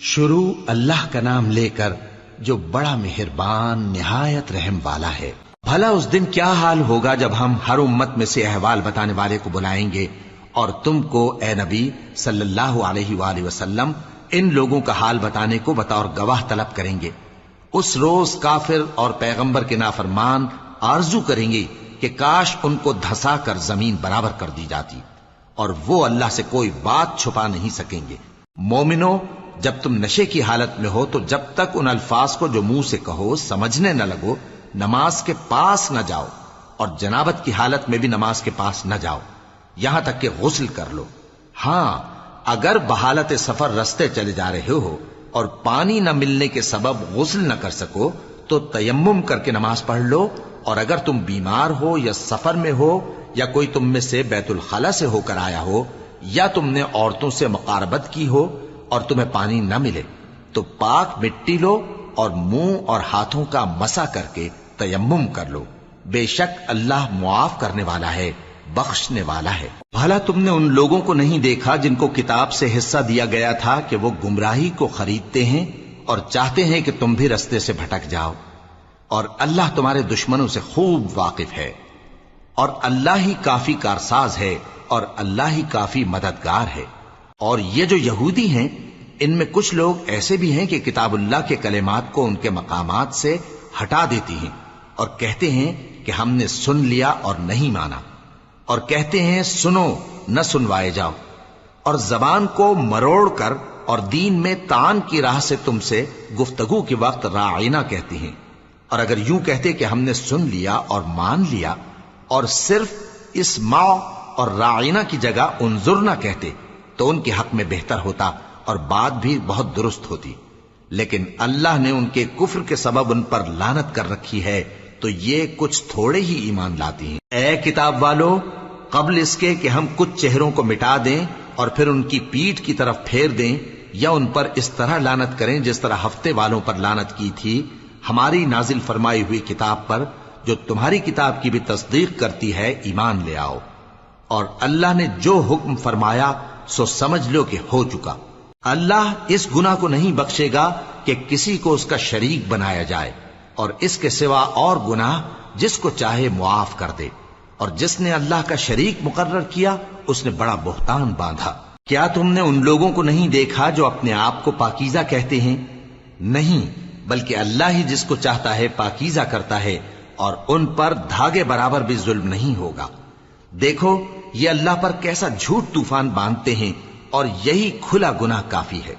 شروع اللہ کا نام لے کر جو بڑا مہربان نہایت رحم والا ہے۔ بھلا اس دن کیا حال ہوگا جب ہم ہر امت میں سے احوال بتانے والے کو بلائیں گے اور تم کو اے نبی صلی اللہ علیہ وآلہ وسلم ان لوگوں کا حال بتانے کو بطور گواہ طلب کریں گے۔ اس روز کافر اور پیغمبر کے نافرمان آرزو کریں گے کہ کاش ان کو دھسا کر زمین برابر کر دی جاتی، اور وہ اللہ سے کوئی بات چھپا نہیں سکیں گے۔ مومنو، جب تم نشے کی حالت میں ہو تو جب تک ان الفاظ کو جو منہ سے کہو سمجھنے نہ لگو نماز کے پاس نہ جاؤ، اور جنابت کی حالت میں بھی نماز کے پاس نہ جاؤ یہاں تک کہ غسل کر لو۔ ہاں، اگر بحالت سفر رستے چلے جا رہے ہو اور پانی نہ ملنے کے سبب غسل نہ کر سکو تو تیمم کر کے نماز پڑھ لو، اور اگر تم بیمار ہو یا سفر میں ہو یا کوئی تم میں سے بیت الخلا سے ہو کر آیا ہو یا تم نے عورتوں سے مقاربت کی ہو اور تمہیں پانی نہ ملے تو پاک مٹی لو اور منہ اور ہاتھوں کا مسح کر کے تیمم کر لو، بے شک اللہ معاف کرنے والا ہے، بخشنے والا ہے۔ بھلا تم نے ان لوگوں کو نہیں دیکھا جن کو کتاب سے حصہ دیا گیا تھا کہ وہ گمراہی کو خریدتے ہیں اور چاہتے ہیں کہ تم بھی رستے سے بھٹک جاؤ، اور اللہ تمہارے دشمنوں سے خوب واقف ہے، اور اللہ ہی کافی کارساز ہے، اور اللہ ہی کافی مددگار ہے۔ اور یہ جو یہودی ہیں ان میں کچھ لوگ ایسے بھی ہیں کہ کتاب اللہ کے کلمات کو ان کے مقامات سے ہٹا دیتی ہیں اور کہتے ہیں کہ ہم نے سن لیا اور نہیں مانا، اور کہتے ہیں سنو نہ سنوائے جاؤ، اور زبان کو مروڑ کر اور دین میں طعن کی راہ سے تم سے گفتگو کے وقت راعینا کہتی ہیں، اور اگر یوں کہتے کہ ہم نے سن لیا اور مان لیا اور صرف اسمع اور راعینا کی جگہ انظرنا کہتے تو ان کے حق میں بہتر ہوتا اور بات بھی بہت درست ہوتی، لیکن اللہ نے ان کے کفر کے سبب ان پر لعنت کر رکھی ہے تو یہ کچھ تھوڑے ہی ایمان لاتی ہیں۔ اے کتاب والو، قبل اس کے کہ ہم کچھ چہروں کو مٹا دیں اور پھر ان کی پیٹھ کی طرف پھیر دیں یا ان پر اس طرح لعنت کریں جس طرح ہفتے والوں پر لعنت کی تھی، ہماری نازل فرمائی ہوئی کتاب پر جو تمہاری کتاب کی بھی تصدیق کرتی ہے ایمان لے آؤ، اور اللہ نے جو حکم فرمایا سو سمجھ لو کہ ہو چکا۔ اللہ اس گناہ کو نہیں بخشے گا کہ کسی کو اس کا شریک بنایا جائے، اور اس کے سوا اور گناہ جس کو چاہے معاف کر دے، اور جس نے اللہ کا شریک مقرر کیا اس نے بڑا بہتان باندھا۔ کیا تم نے ان لوگوں کو نہیں دیکھا جو اپنے آپ کو پاکیزہ کہتے ہیں؟ نہیں، بلکہ اللہ ہی جس کو چاہتا ہے پاکیزہ کرتا ہے، اور ان پر دھاگے برابر بھی ظلم نہیں ہوگا۔ دیکھو یہ اللہ پر کیسا جھوٹ طوفان باندھتے ہیں، اور یہی کھلا گناہ کافی ہے۔